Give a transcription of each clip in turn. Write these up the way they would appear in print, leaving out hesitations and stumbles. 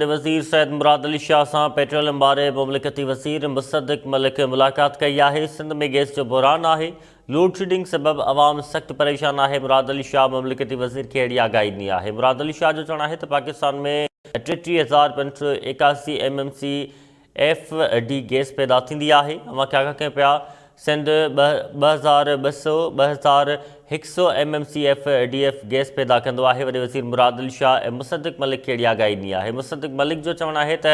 वज़ीर सैयद मुराद अली शाह सां पेट्रोलियम बारे मुमलिकती वज़ीर मुसद्दिक़ मलिक मुलाक़ात कई आहे। सिंध में गैस जो बहरान आहे। लोड शेडिंग सबब अवाम सख्त परेशान आहे। मुराद अली शाह मुमलिकती वज़ीर खे अहिड़ी आगाही ॾिनी आहे। मुराद अली शाह जो चवणु आहे त पाकिस्तान में 33,581 MMC FD गैस पैदा थींदी आहे। अवां खे आगाह कयूं पिया सिंध 2,100 MMC FDF गैस पैदा कंदो आहे। वॾे वज़ीर मुराद अली शाह ऐं मुसद्दिक़ मलिक खे अहिड़ी आगाही ॾिनी आहे। मुसद्दिक़ मलिक जो चवणु आहे त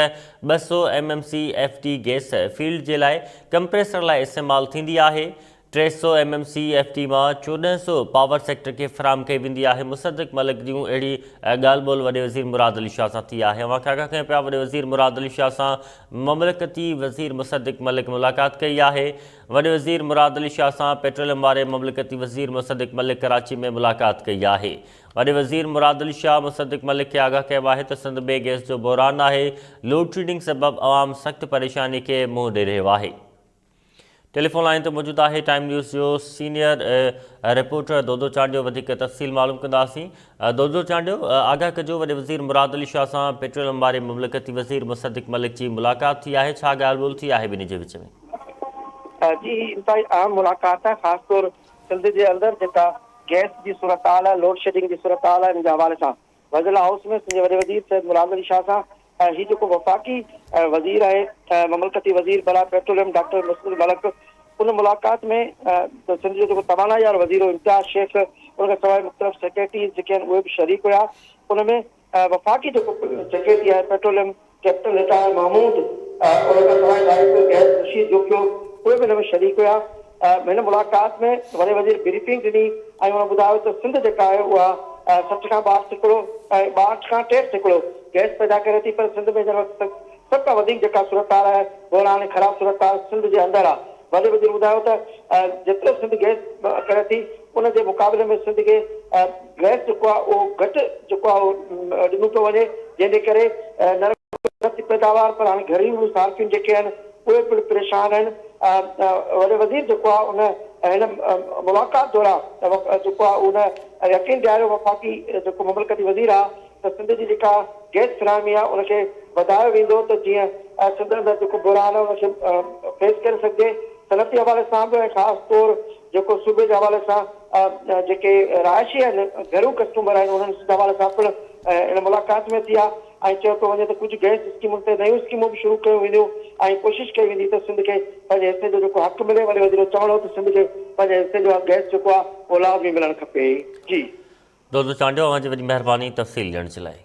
200 MMC FD गैस फील्ड जे लाइ कंप्रेसर लाइ इस्तेमालु थींदी आहे। 300 MMC FD मां 1400 पावर सेक्टर खे फ़राहम कई वेंदी आहे। मुसद्दिक़ मलिक जूं अहिड़ी ॻाल्हि ॿोल वॾे वज़ीर मुराद अली शाह सां थी आहे। अवां खे आगाह कयूं पिया वॾे वज़ीर मुराद अली शाह सां मुमलिकती वज़ीर मुसद्दिक़ मलिक मुलाक़ात कई आहे। वॾे वज़ीर मुराद अली शाह सां पेट्रोलियम वारे मुमलिकती वज़ीर मुसद्दिक़ मलिक कराची में मुलाक़ात कई आहे। वॾे वज़ीर मुराद अली शाह मुसद्दिक़ मलिक खे आगाह कयो आहे त सिंध में गैस जो बहरान आहे। लोड शेडिंग सबब अवाम सख़्त परेशानी खे मुंहुं ॾेई रहियो आहे। टेलीफोन लाइन ते मौजूदु आहे टाइम न्यूज़ जो सीनियर रिपोर्टर दोदो चांडियो। वधीक तफ़सील मालूम कंदासीं। दोदो चांडियो, आगाह कजो वॾे वज़ीर मुराद अली शाह सां पेट्रोलियम वारे मुमलिकती वज़ीर मुसद्दिक़ मलिक जी मुलाक़ात थी आहे। छा ॻाल्हि ॿोल थी आहे ॿिन्ही जे विच में? जी इंतहाई अहम मुलाक़ात है। ख़ास तौर सिंध के अंदर जेका गैस की सूरत हाल है, लोड शेडिंग की सूरत हाल है, इन हवाले से वज़ीर हाउस में सिंध वॾे वज़ीर सैयद मुराद अली शाह सां ही जो वफ़ाकी वज़ीर है मुमलिकती वज़ीर बरा पेट्रोलियम डॉक्टर मुसद्दिक़ मलिक उन मुलाक़ात में सिंध जो तवानाई और वज़ीर इम्तियाज़ शेख उनके सवाइ मुख़्तलिफ़ सेक्रेटरीज़ जेके आहिनि उहे भी शरीक हुआ। उनमें वफ़ाकी जो सेक्रेटरी है पेट्रोलियम कैप्टन रिटायर महमूद उनके सवाइ डायरेक्टर गैस रशीद जोकियो उहे भी हिन शरीक हुआ। हिन मुलाक़ात में वॾे वज़ीर ब्रीफिंग ॾिनी ऐं हुन ॿुधायो त सिंध जेका आहे उहा 60 खां 62 सैकड़ो ऐं 62 खां 63 सैकड़ो गैस पैदा करे थी, पर सिंध में सभ खां वधीक जेका सूरत हाल आहे बहरान ख़राब सूरत हाल सिंध जे अंदरि आहे। वॾे वज़ीर ॿुधायो त जेतिरो सिंध गैस करे थी उन जे मुक़ाबले में सिंध खे गैस जेको आहे उहो घटि जेको आहे उहो ॾिनो पियो वञे, जंहिंजे करे न पैदावार पर हाणे घरेलू सार्फिन जेके आहिनि उहे बि परेशान आहिनि। वॾे वज़ीर जेको आहे उन हिन मुलाक़ात दौरान जेको आहे उन यकीन ॾियारियो वफ़ाकी जेको मुमलिकती वज़ीर आहे त सिंध जी जेका गैस फ़राहमी आहे उनखे वधायो वेंदो त जीअं सिंध अंदरि जेको बहरान आहे उनखे फेस करे सघिजे। सनती हवाले सां बि ख़ासि तौर जेको सूबे जे हवाले सां जेके रहायशी आहिनि घरू कस्टमर आहिनि उन्हनि हवाले सां पिणु इन मुलाक़ात में थी आहे। ऐं चयो पियो वञे त कुझु गैस स्कीमुनि ते नयूं स्कीमूं बि शुरू कयूं वेंदियूं ऐं कोशिशि कई वेंदी त सिंध खे पंहिंजे हिसे जो जेको हक़ मिले। वॾे वज़ीर चवणो त सिंध खे पंहिंजे हिसे जो गैस जेको आहे उहो लाज़मी मिलणु खपे। जी दोदो चांडियो, अवां जी वॾी महिरबानी तफ़सील ॾियण जे लाइ।